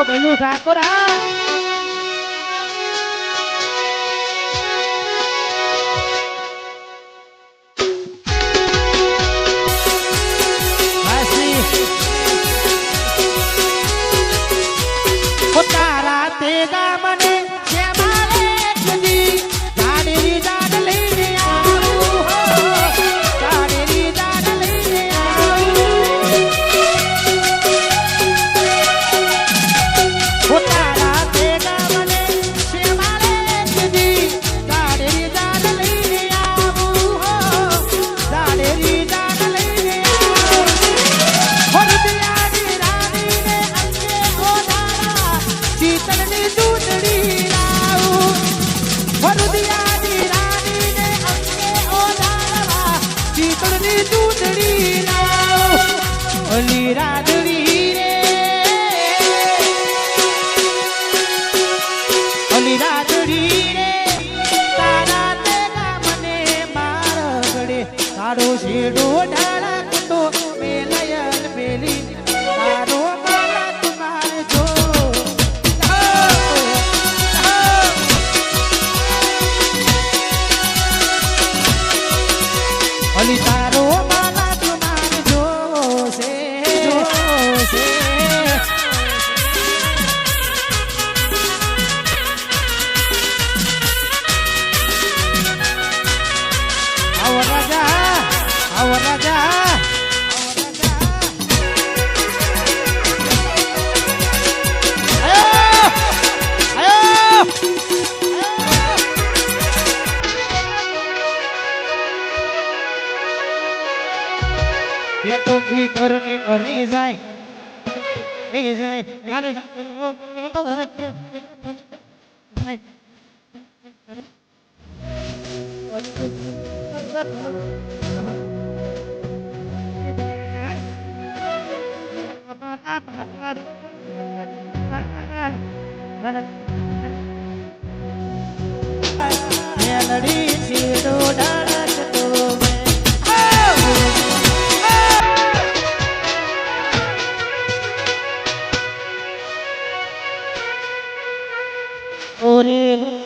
Belum sakura. Masih Utara tega mane siamale jadi dadiri dadali aku dadiri dadali Utara tega mane siamale jadi dadiri dadali aku dadiri dadali ચિતરની ચૂંટણી લાવું વરુદિયાની રાણીને અંગે ઓઢાડવા ચિતરની ચૂંટણી લાવું ઓલી રાધડી રે ઓલી રાધડી રે તારા તેગા મને માર ગળે તારો શેડો ઢાળકતો મેલયન મેલી તારો મારા તુમારે જો ઓલી તારો માલા તુમાર જોશે જોશે આવો રાજા આવો રાજા ये तो भी करने नहीं जाए नहीं जाए यार लड़ी छेड़ो डालक तो ओरे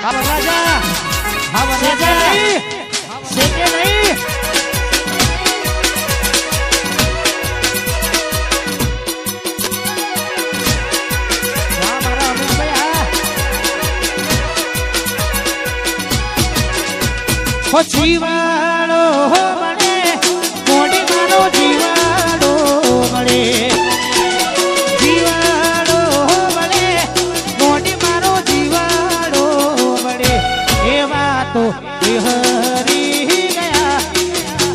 Hava Raja! Hava Raja! શેકે નહીં વાહ મારા અમુકભાઈ હો જીવાડો મળે મોઢી મારો જીવાડો મળે જીવાડો મળે મોઢી મારો જીવાડો મળે એવા તો હરી ગયા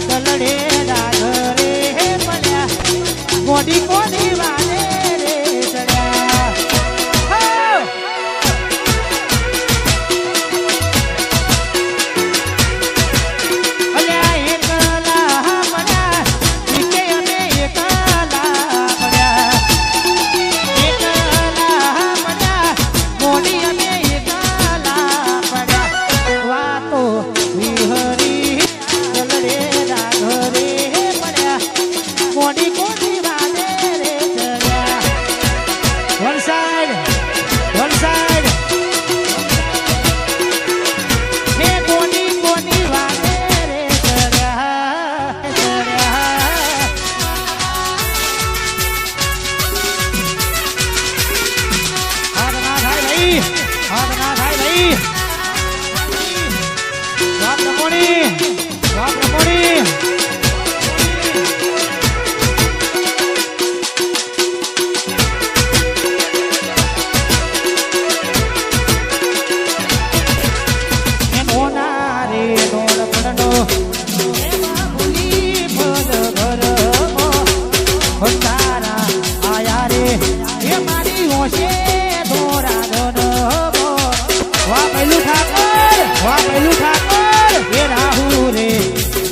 દલડે ડાગરે પડ્યા મોઢી કોની વાલે રે ચડ્યા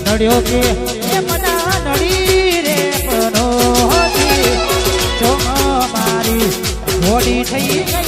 નડ્યો કે એ મના નડી રે પનો જો મારી ઘોડી થઈ ગઈ